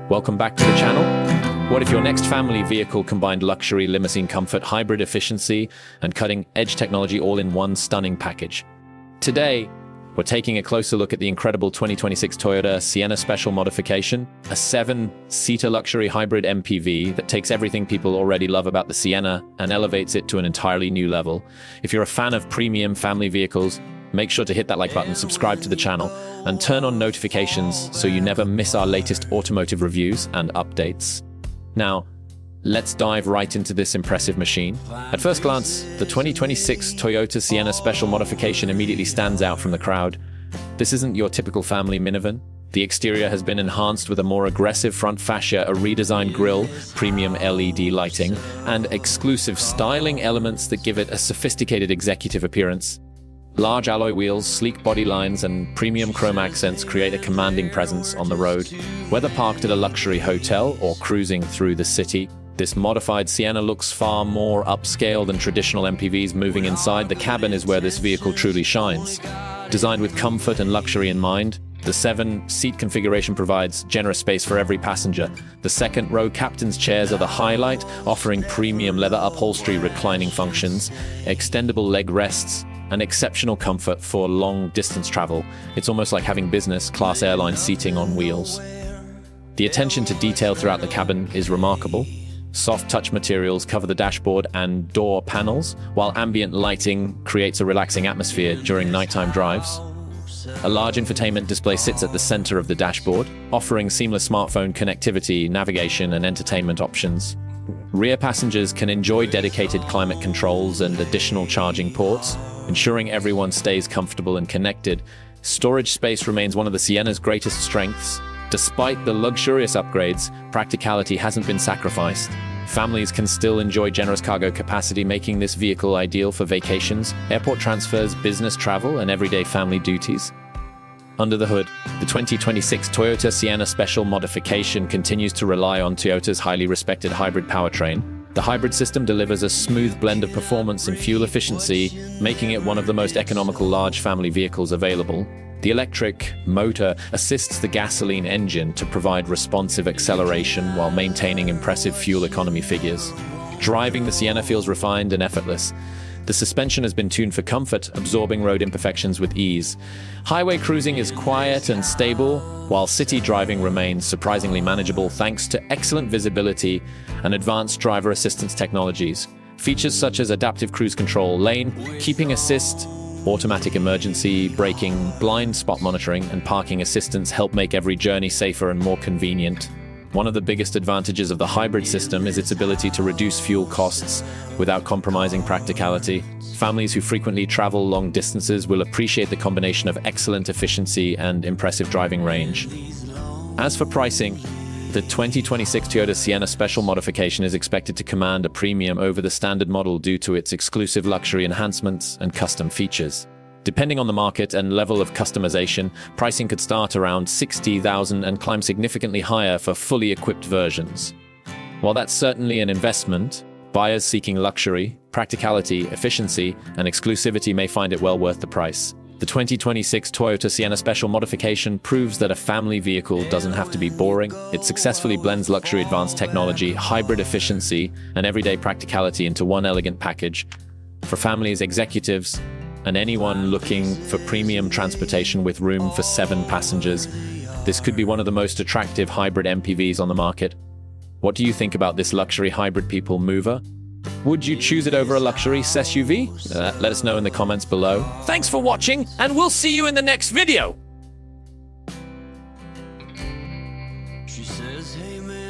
Welcome back to the channel. What if your next family vehicle combined luxury, limousine comfort, hybrid efficiency, and cutting-edge technology all in one stunning package? Today, we're taking a closer look at the incredible 2026 Toyota Sienna Special Modification, a 7-seater luxury hybrid MPV that takes everything people already love about the Sienna and elevates it to an entirely new level. If you're a fan of premium family vehicles, make sure to hit that like button, subscribe to the channel, and turn on notifications so you never miss our latest automotive reviews and updates. Now, let's dive right into this impressive machine. At first glance, the 2026 Toyota Sienna Special Modification immediately stands out from the crowd. This isn't your typical family minivan. The exterior has been enhanced with a more aggressive front fascia, a redesigned grille, premium LED lighting, and exclusive styling elements that give it a sophisticated executive appearance. Large alloy wheels, sleek body lines, and premium chrome accents create a commanding presence on the road. Whether parked at a luxury hotel or cruising through the city, this modified Sienna looks far more upscale than traditional MPVs. Moving inside, the cabin is where this vehicle truly shines. Designed with comfort and luxury in mind, the 7-seat configuration provides generous space for every passenger. The second-row captain's chairs are the highlight, offering premium leather upholstery, reclining functions, extendable leg rests, and exceptional comfort for long-distance travel. It's almost like having business-class airline seating on wheels. The attention to detail throughout the cabin is remarkable. Soft touch materials cover the dashboard and door panels, while ambient lighting creates a relaxing atmosphere during nighttime drives. A large infotainment display sits at the center of the dashboard, offering seamless smartphone connectivity, navigation, and entertainment options. Rear passengers can enjoy dedicated climate controls and additional charging ports, ensuring everyone stays comfortable and connected. Storage space remains one of the Sienna's greatest strengths. Despite the luxurious upgrades, practicality hasn't been sacrificed. Families can still enjoy generous cargo capacity, making this vehicle ideal for vacations, airport transfers, business travel, and everyday family duties. Under the hood, the 2026 Toyota Sienna Special Modification continues to rely on Toyota's highly respected hybrid powertrain. The hybrid system delivers a smooth blend of performance and fuel efficiency, making it one of the most economical large family vehicles available. The electric motor assists the gasoline engine to provide responsive acceleration while maintaining impressive fuel economy figures. Driving the Sienna feels refined and effortless. The suspension has been tuned for comfort, absorbing road imperfections with ease. Highway cruising is quiet and stable, while city driving remains surprisingly manageable thanks to excellent visibility and advanced driver assistance technologies. Features such as adaptive cruise control, lane keeping assist, automatic emergency braking, blind spot monitoring, and parking assistance help make every journey safer and more convenient. One of the biggest advantages of the hybrid system is its ability to reduce fuel costs without compromising practicality. Families who frequently travel long distances will appreciate the combination of excellent efficiency and impressive driving range. As for pricing, the 2026 Toyota Sienna Special Modification is expected to command a premium over the standard model due to its exclusive luxury enhancements and custom features. Depending on the market and level of customization, pricing could start around $60,000 and climb significantly higher for fully equipped versions. While that's certainly an investment, buyers seeking luxury, practicality, efficiency, and exclusivity may find it well worth the price. The 2026 Toyota Sienna Special Modification proves that a family vehicle doesn't have to be boring. It successfully blends luxury, advanced technology, hybrid efficiency, and everyday practicality into one elegant package. For families, executives, and anyone looking for premium transportation with room for 7 passengers, this could be one of the most attractive hybrid MPVs on the market. What do you think about this luxury hybrid people mover? Would you choose it over a luxury SUV? Let us know in the comments below. Thanks for watching, and we'll see you in the next video! She says, hey, man.